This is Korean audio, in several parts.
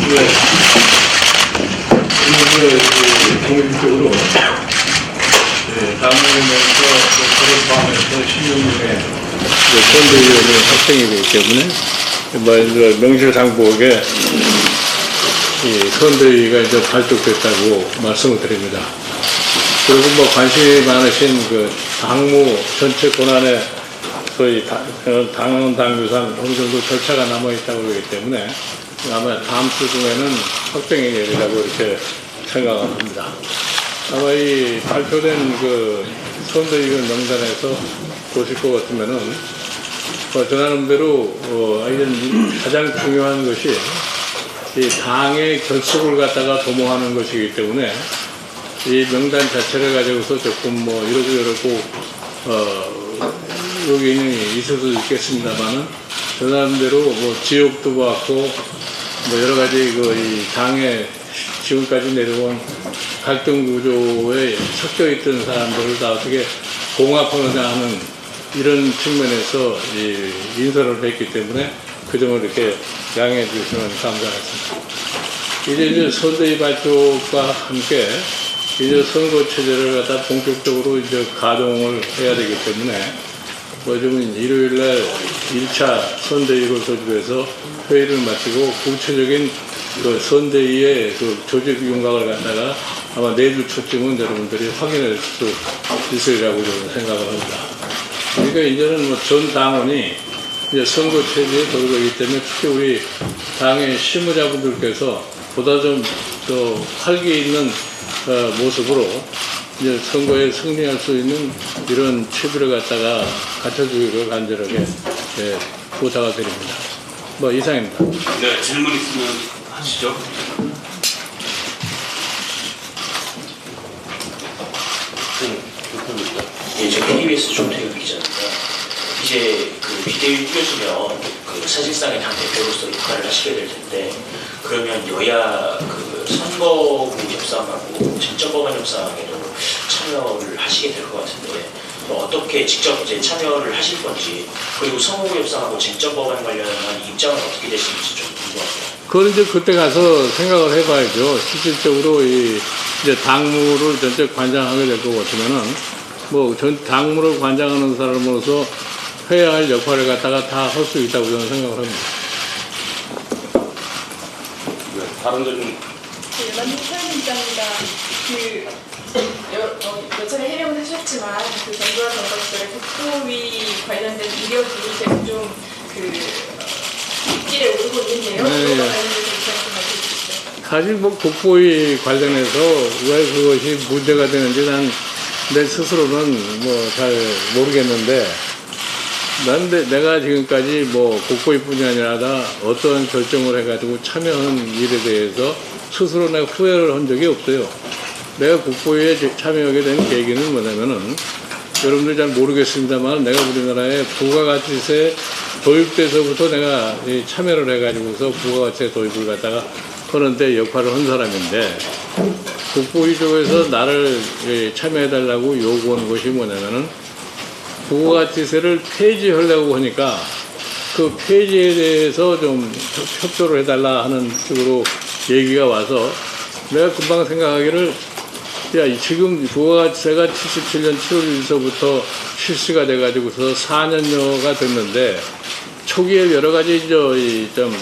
네. 공식적으로 당원에서 그런 방에서 16명의 선대위원회 확정이 되기 때문에 명실상부하게 이 선대위가 이제 발족됐다고 말씀을 드립니다. 그리고 뭐 관심이 많으신 그 당무 전체 권한에 소위 당원 당규상 어느 정도 절차가 남아 있다고 그러기 때문에 아마 다음 주 중에는 확정이 되리라고 이렇게 생각합니다. 아마 이 발표된 그 선대위원 명단에서 보실 것 같으면은 전하는 이런 가장 중요한 것이 이 당의 결속을 갖다가 도모하는 것이기 때문에 이 명단 자체를 가지고서 조금 뭐 이러고 여기는 있을 수도 있겠습니다만은 전하는 뭐 지역도 받고 뭐 여러 가지 이 당의 지금까지 내려온 갈등 구조에 섞여 있던 사람들을 다 어떻게 봉합하느냐 하는 이런 측면에서 이 인선을 했기 때문에 그 점을 이렇게 양해해 주시면 감사하겠습니다. 이제 선대위 발족과 함께 이제 선거 체제를 갖다 본격적으로 이제 가동을 해야 되기 때문에 지금 일요일날 1차 선대위를 소집해서 회의를 마치고 구체적인 그 선대위의 그 조직 윤곽을 갖다가 아마 내주 초쯤은 여러분들이 확인할 수 있으리라고 저는 생각을 합니다. 그러니까 이제는 뭐 전 당원이 이제 선거 체제에 들어가기 때문에 특히 우리 당의 실무자분들께서 보다 좀 더 활기 있는 모습으로 이제 선거에 승리할 수 있는 이런 체비를 갖다가 갖춰주기를 간절하게 부탁을 드립니다. 뭐 이상입니다. 네, 질문 있으면 하시죠. 예, 저 KBS 조태규 기자입니다. 이제 그 비대위 꾸려지면 그 사실상의 당 대표로서 역할을 하시게 될 텐데, 그러면 여야 그 선거구 협상하고 쟁점법안 협상에도 참여를 하시게 될 것 같은데, 어떻게 직접 이제 참여를 하실 건지, 그리고 선거구 협상하고 쟁점법안 관련한 입장은 어떻게 되실지 좀 궁금합니다. 그건 이제 그때 가서 생각을 해봐야죠. 실질적으로 이제 당무를 전체 관장하게 될 것 같으면은 뭐 전 당무를 관장하는 사람으로서 해야 할 역할을 갖다가 다 할 수 있다고 저는 생각을 합니다. 네, 다른 점은 네, 만든 사연입니다. 몇 차례 해명을 하셨지만 그 정부와 정부의 국토위 관련된 이력이 계속 좀그 입길에 오르고 있는데요. 네. 그거와 관련해서 입장 좀 알려주시죠. 사실 뭐 국보위 관련해서 왜 그것이 문제가 되는지 난 내 스스로는 뭐 잘 모르겠는데, 내가 지금까지 뭐 국보위뿐이 아니라 어떤 결정을 해가지고 참여한 일에 대해서 스스로 내가 후회를 한 적이 없어요. 내가 국보위에 참여하게 된 계기는 뭐냐면은, 여러분들 잘 모르겠습니다만 내가 우리나라의 부가가치세 도입돼서부터 내가 참여를 해가지고서 부가가치세 도입을 갖다가 하는데 역할을 한 사람인데, 국보위 쪽에서 나를 참여해달라고 요구하는 것이 뭐냐면은 부가가치세를 폐지하려고 하니까 그 폐지에 대해서 좀 협조를 해달라 하는 식으로 얘기가 와서 내가 금방 생각하기를, 야, 지금 부가가치세가 77년 7월 1일서부터 실시가 돼가지고서 4년여가 됐는데 초기에 여러 가지 좀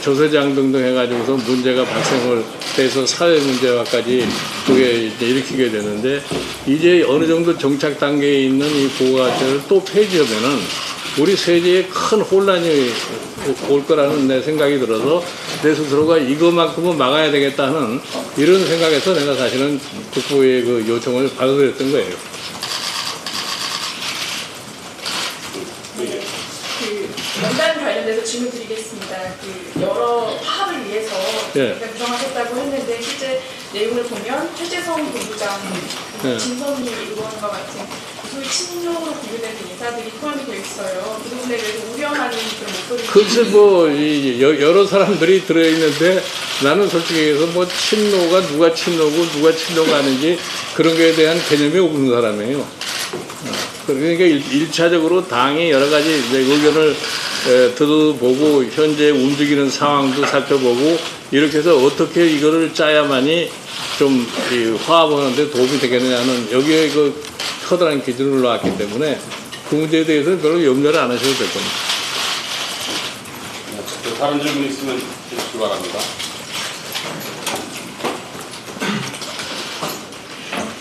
조세장 등등 해가지고서 문제가 발생을 해서 사회 문제화까지 그게 이제 일으키게 되는데, 이제 어느 정도 정착 단계에 있는 이 부가가치세를 또 폐지하면은 우리 세제에 큰 혼란이 올 거라는 내 생각이 들어서 내 스스로가 이것만큼은 막아야 되겠다 하는 이런 생각에서 내가 사실은 국부의 그 요청을 받아들였던 거예요. 명단 관련돼서 질문 드리겠습니다. 여러 파업을 위해서 구성하셨다고 했는데 실제 내용을 보면 최재성 본부장, 진선미 의원과 같은 소위 친노로 분류된 인사들이 포함이 되어 있어요. 그 부분에 대해서 우려하는 그런 목소리. 글쎄 뭐 여러 사람들이 들어있는데 나는 솔직히 얘기해서 뭐 친노가 누가 친노고 누가 친노가 아닌지 그런 거에 대한 개념이 없는 사람이에요. 그러니까 일차적으로 당이 여러 가지 이제 의견을 들어보고 현재 움직이는 상황도 살펴보고 이렇게 해서 어떻게 이거를 짜야만이 좀 화합하는데 도움이 되겠느냐는 여기에 그 커다란 기준을 놓았기 때문에 그 문제에 대해서는 별로 염려를 안 하셔도 될 겁니다. 네, 다른 질문 있으면 주시기 바랍니다.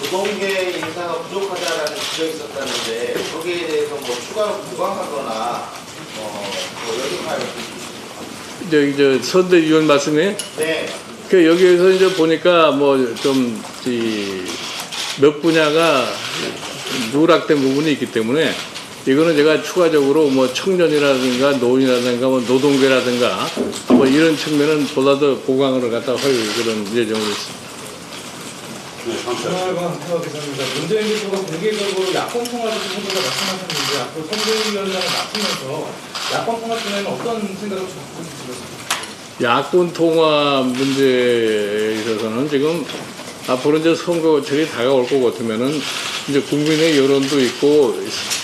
노동계 인사가 부족하다라는 지적이 있었다는데 거기에 대해서 뭐 추가로 보강하거나 뭐 여기파를 저기 선대위원 말씀에 네. 그 여기에서 이제 보니까 뭐 좀 몇 분야가 누락된 부분이 있기 때문에 이거는 제가 추가적으로 뭐 청년이라든가 노인이라든가 뭐 노동계라든가 뭐 이런 측면은 보다 더 보강을 갖다 할 그런 예정으로 있습니다. 네, 주말관 태화기사입니다. 문재인 대표가 공개적으로 야권 통합을 통해서 말씀하셨는데 앞으로 선대위원장을 맡으면서 야권 통합 분야에는 어떤 생각을 갖고 계십니까? 야권 통합 문제에 있어서는 지금 앞으로 이제 선거철이 다가올 것 같으면은 이제 국민의 여론도 있고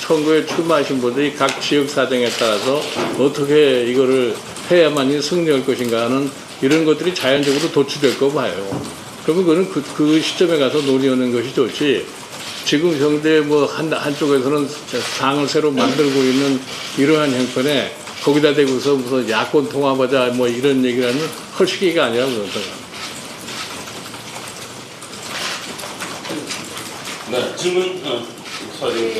선거에 출마하신 분들이 각 지역 사정에 따라서 어떻게 이거를 해야만이 승리할 것인가 하는 이런 것들이 자연적으로 도출될 거 봐요. 그러면 그거는 그 시점에 가서 논의하는 것이 좋지. 지금 현재 뭐 한쪽에서는 당을 새로 만들고 있는 이러한 형편에 거기다 대고서 무슨 야권 통합하자 뭐 이런 얘기를 하는 헐시기가 아니라 그렇다. 네, 질문 서진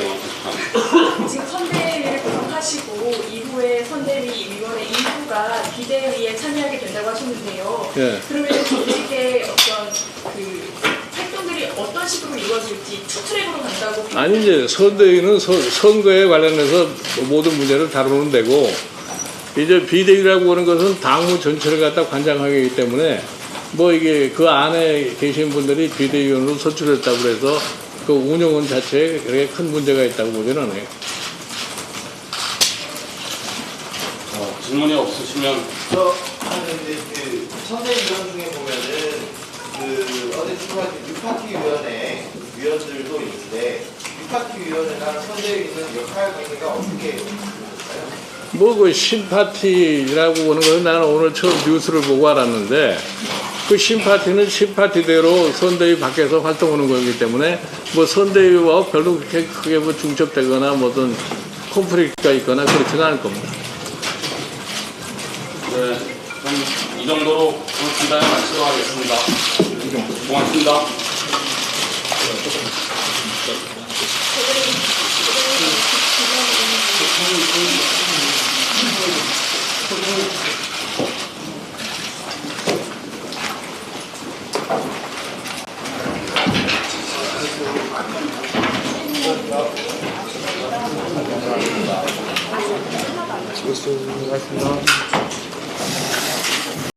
지금 선대위를 구성하시고 이후에 선대위 위원회 일부가 비대위에 참여하게 된다고 하셨는데요. 예. 그러면 조직의 어떤 그 활동들이 어떤 식으로 이루어질지 투트랙으로 간다고 아니 이제 선대위는 선거에 관련해서 모든 문제를 다루는 데고 이제 비대위라고 하는 것은 당무 전체를 갖다 관장하게 하기 때문에 뭐 이게 그 안에 계신 분들이 비대위원으로 선출했다고 해서 그 운영원 자체에 그렇게 큰 문제가 있다고 보지는 않아요. 질문이 없으시면 이제 그 선대위원 중에 보면은 그 어제 출마한 뉴파티 위원회 위원들도 있는데 뉴파티 위원회랑 선대위는 역할 관계가 어떻게 될까요? 뭐 그 신파티라고 보는 것은 나는 오늘 처음 뉴스를 보고 알았는데 그 신파티는 신파티대로 선대위 밖에서 활동하는 거기 때문에 뭐 선대위와 별로 그렇게 크게 뭐 중첩되거나 뭐든 콘프릭트가 있거나 그렇지는 않을 겁니다. 네, 그럼 이 정도로 오늘 간단히 마치도록 하겠습니다. 고맙습니다. 수고하셨습니다.